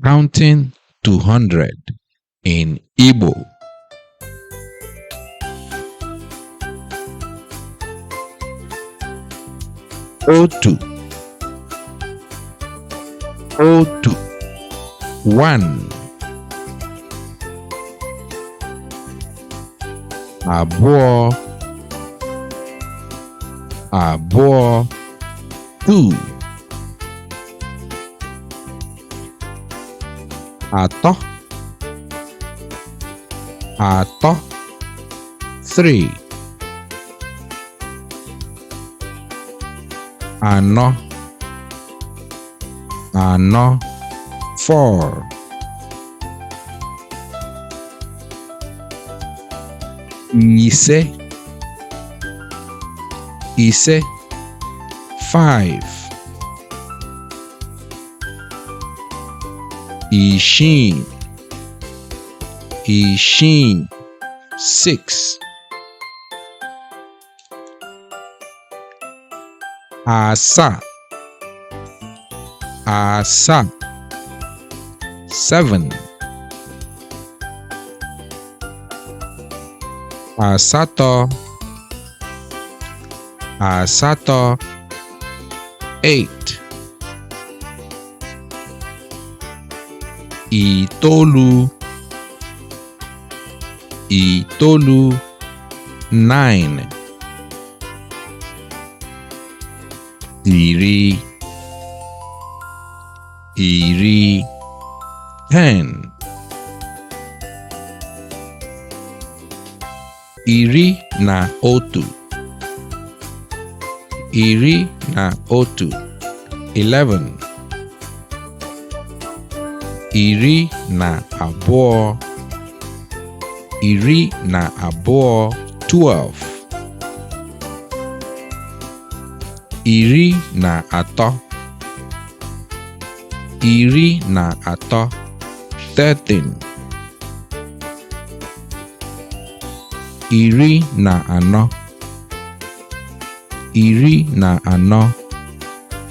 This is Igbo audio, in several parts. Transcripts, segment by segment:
Counting to 100 in Igbo. Otu, otu, one. Abụọ, abụọ, two. Atọ, atọ, three. Anọ, anọ, four. Ise, ise, five. Isii, isii, six. Asaa, Asaa, seven. Asatọ, Asatọ, eight. Itolu, Itolu, nine. Iri, iri, 10. Iri na otu, iri na otu, 11. Iri na abụọ, iri na abụọ, 12. Iri na atọ, iri na atọ, 13. Iri na anọ, iri na anọ,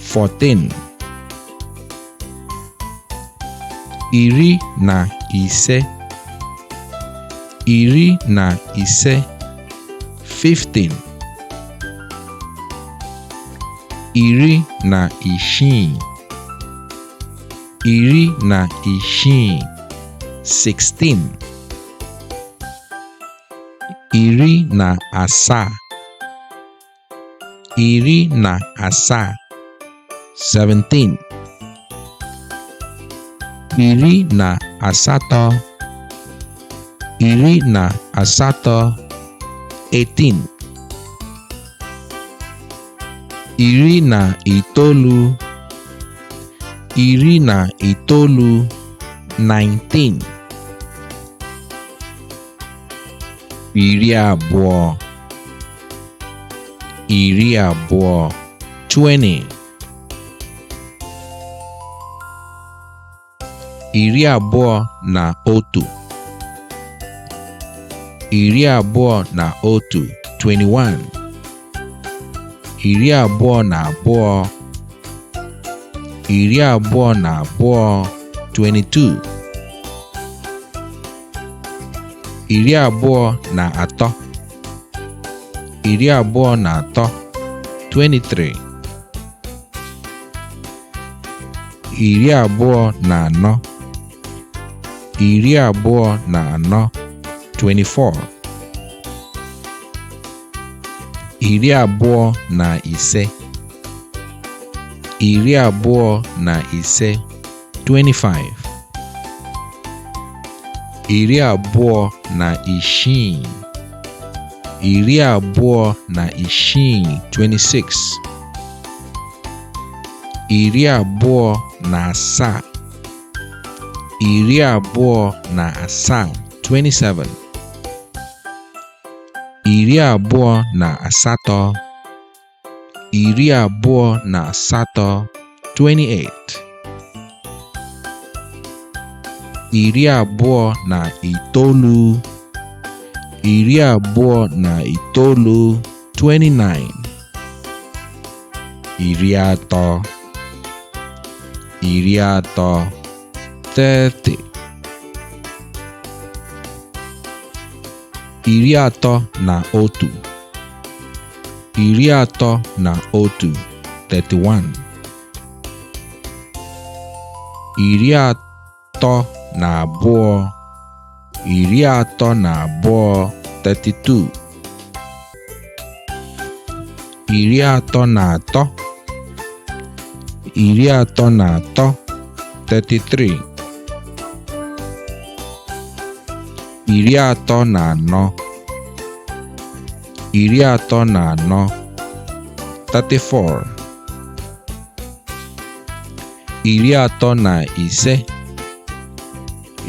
14. Iri na ise, iri na ise, 15. Iri na isii, iri na isii, 16. Iri na asaa, iri na asaa, 17. Iri na asatọ, iri na asatọ, 18. Iri na itolu, iri na itolu, 19. Iri abụọ, iri abụọ, 20. Iri abụọ na otu, iri abụọ na otu, 21. Iri abụọ na abụọ, iri abụọ na abụọ, 22. Iri abụọ na atọ, iri abụọ na atọ, 23. Iri abụọ na anọ, iri abụọ na anọ, 24. Iri abụọ na ise, iri abụọ na ise, 25. Iri abụọ na isii, iri abụọ na isii, 26. Iri abụọ na asaa, iri abụọ na asaa, 27. Iri abụọ na asatọ, iri abụọ na asatọ, 28. Iri abụọ na itoolu, iri abụọ na itoolu, 29. Iri atọ, iri atọ, 30. Iri atọ na otu. Iri atọ na otu. 31. Iri atọ na abụọ. Iri atọ na abụọ. 32. Iri atọ na atọ. Iri atọ na atọ. 33. Iri atọ na anọ. Iri atọ na anọ. 34. Iri atọ na ise.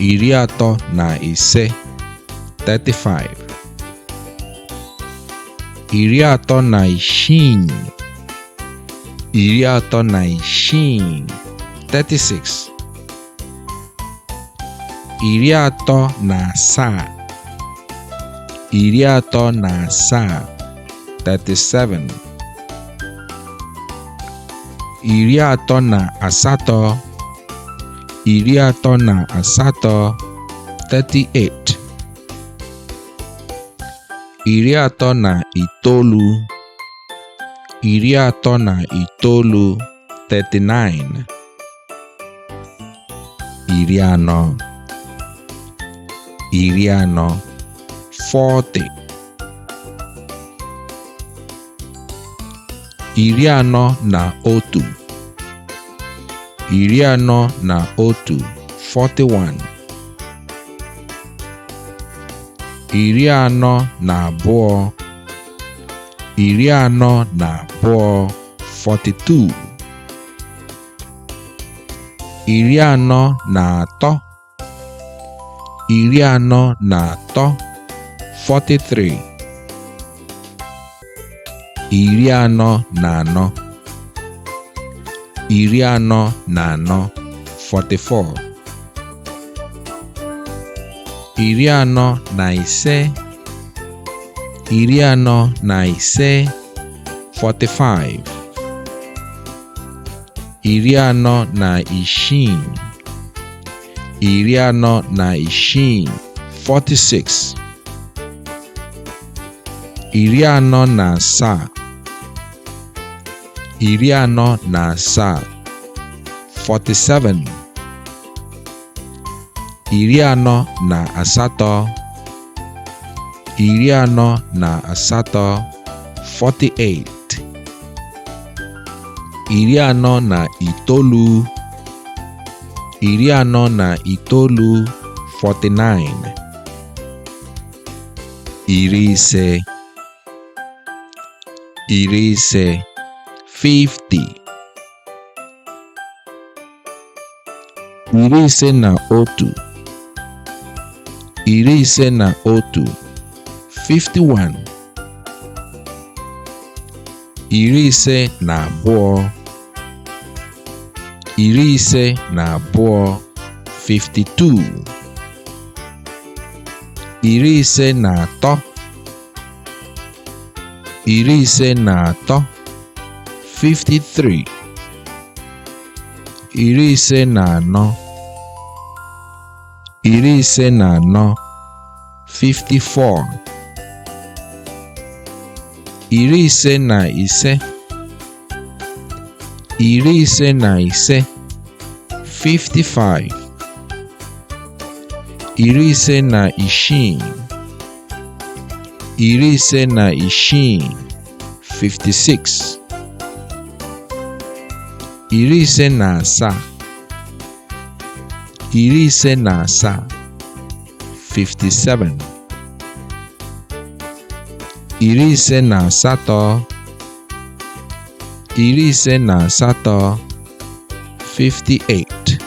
Iri atọ na ise. 35. Iri atọ na isii. Iri atọ na isii. 36. Iri atọ na asaa. Iri atọ na asaa. 37. Iri atọ na asatọ. Iri atọ na asatọ. 38. Iri atọ na itoolu. Iri atọ na itoolu. 39. Iri anọ. Iri anọ. 40. Iri anọ na otu. Iri anọ na otu. 41. Iri anọ na abụọ. Iri anọ na abụọ. 42. Iri anọ na atọ. Iri anọ na atọ. 43. Iri anọ na anọ. Iri anọ na anọ. 44. Iri anọ na ise. Iri anọ na ise. 45. Iri anọ na isii. Iri anọ na isii. 46. Iri anọ na asaa. Iri anọ na asaa. 47. Iri anọ na asatọ. Iri anọ na asatọ. 48. Iri anọ na itoolu. Iri anọ na itoolu. 49. Iri ise. Iri ise. 50. Iri ise na otu. Iri ise na otu. 51. Iri ise na abụọ. Iri ise na abụọ. 52. Iri ise na atọ. Iri ise na atọ. 53. Iri ise na anọ. Iri ise na anọ. 54. Iri ise na ise. Iri ise na ise. 55. Iri ise na isii. Iri ise na isii. 56. Iri ise na asaa. Iri ise na asaa. 57. Iri ise na asatọ. Iri ise na asatọ. 58.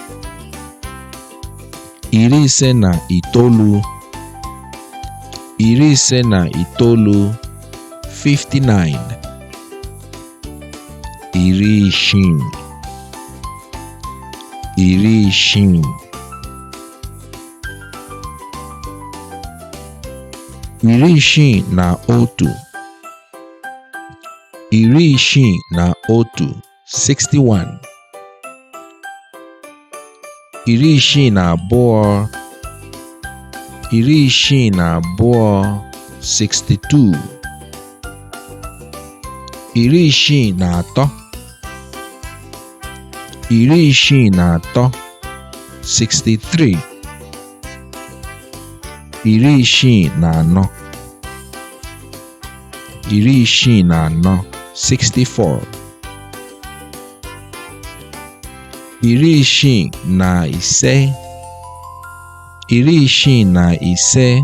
Iri ise na itoolu. Iri ise na itoolu. 59. Iri isii. Iri isii. Iri isii na otu. Iri isii na otu. 61. iri isii na abụọ, iri isii na abụọ, 62, iri isii na atọ, iri isii na atọ, 63, iri isii na anọ, iri isii na anọ, 64, iri isii na ise, iri isii na ise,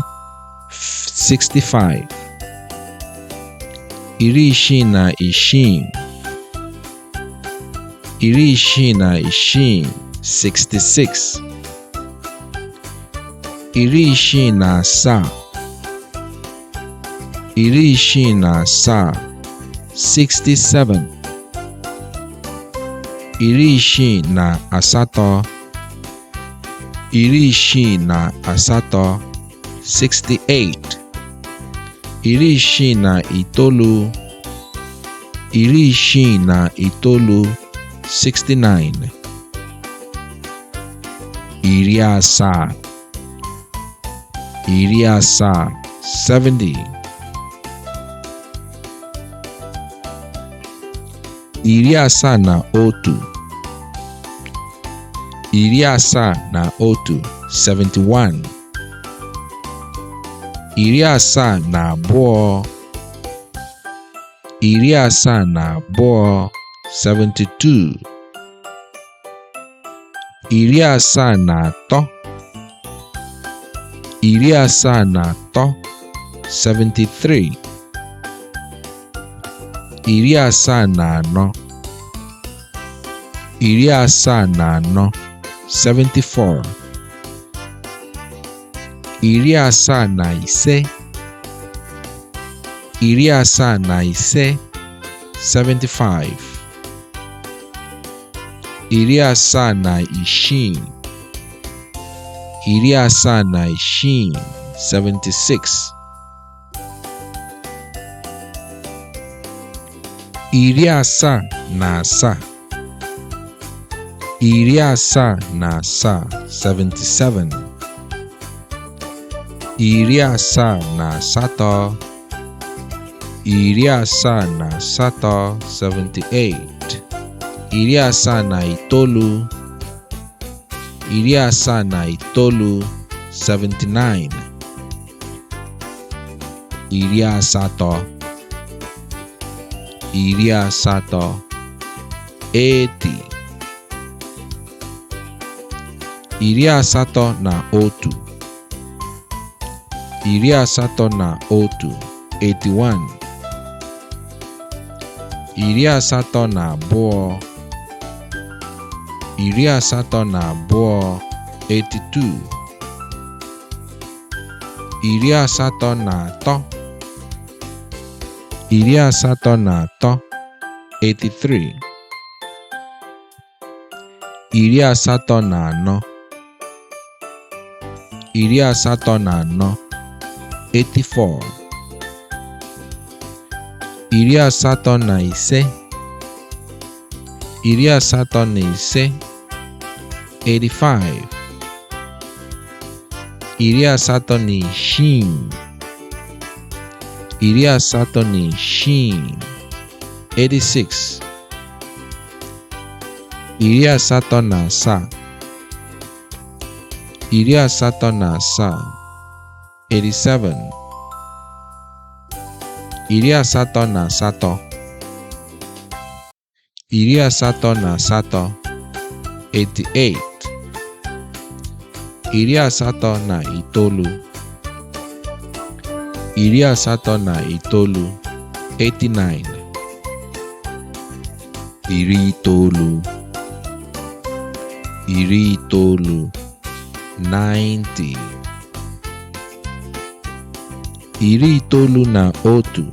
65, iri isii na isii, iri isii na isii, 66, iri isii na asaa, iri isii na asaa, 67, iri isii na asatọ, iri isii na asatọ, 68, iri isii na itoolu, iri isii na itoolu, 69, iri asaa, iri asaa, 70, iri asaa na otu, iri asaa na otu, 71, iri asaa na abụọ, iri asaa na abụọ, 72, iri asaa na atọ, iri asaa na atọ, 73, iri asaa na anọ, iri asaa na anọ, 74, iri asaa na ise, iri asaa na ise, 75, iri asaa na isii, iri asaa na isii, 76, iri asaa na asaa, iri asaa na asaa, 77, iri asaa na asatọ, iri asaa na asatọ, 78, iri asaa na itoolu, iri asaa na itoolu, 79, iri asatọ, iri asatọ, 80, iri asatọ na otu, iri asatọ na otu, 81, iri asatọ na abụọ, iri asatọ na abụọ, 82, iri asatọ na atọ, iri asatọ na atọ, 83, iri asatọ na anọ, iri asatọ na anọ, 84, iri asatọ na ise, iri asatọ na ise, 85, iri asatọ na isii, iri asatọ na isii, 86, iri asatọ na asaa, iri asatọ na asaa, 87, iri asatọ na asatọ, iri asatọ na asatọ, 88, iri asatọ na itoolu, iri asatọ na itoolu, 89, iri itoolu, iri itoolu, 90, iri itoolu na otu,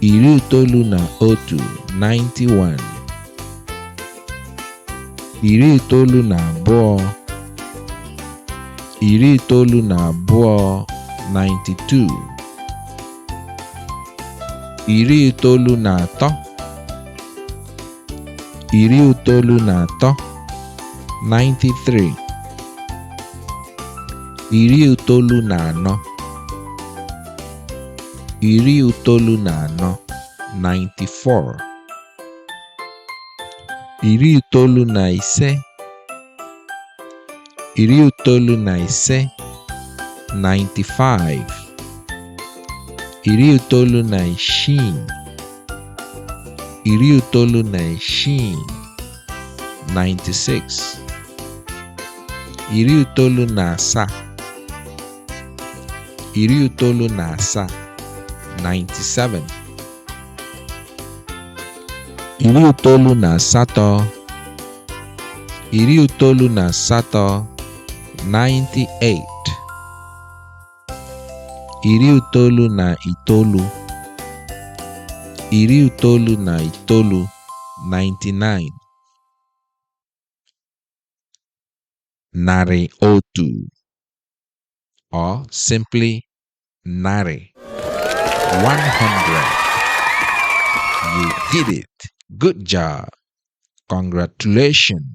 iri itoolu na otu, 91, iri itoolu na abụọ, iri itoolu na abụọ, 92, iri itoolu na atọ, iri itoolu na atọ, 93. Iri itoolu na anọ. Iri itoolu na anọ. 94. Iri itoolu na ise. Iri itoolu na ise. 95. Iri itoolu na isii. Iri itoolu na isii. 96. Iri itoolu na asaa. Iri itoolu na asaa. 97. Iri itoolu na asatọ. Iri itoolu na asatọ. 98. Iri itoolu na itoolu. Iri itoolu na itoolu. 99. Narị otu, or simply narị. 100. You did it. Good job. Congratulations.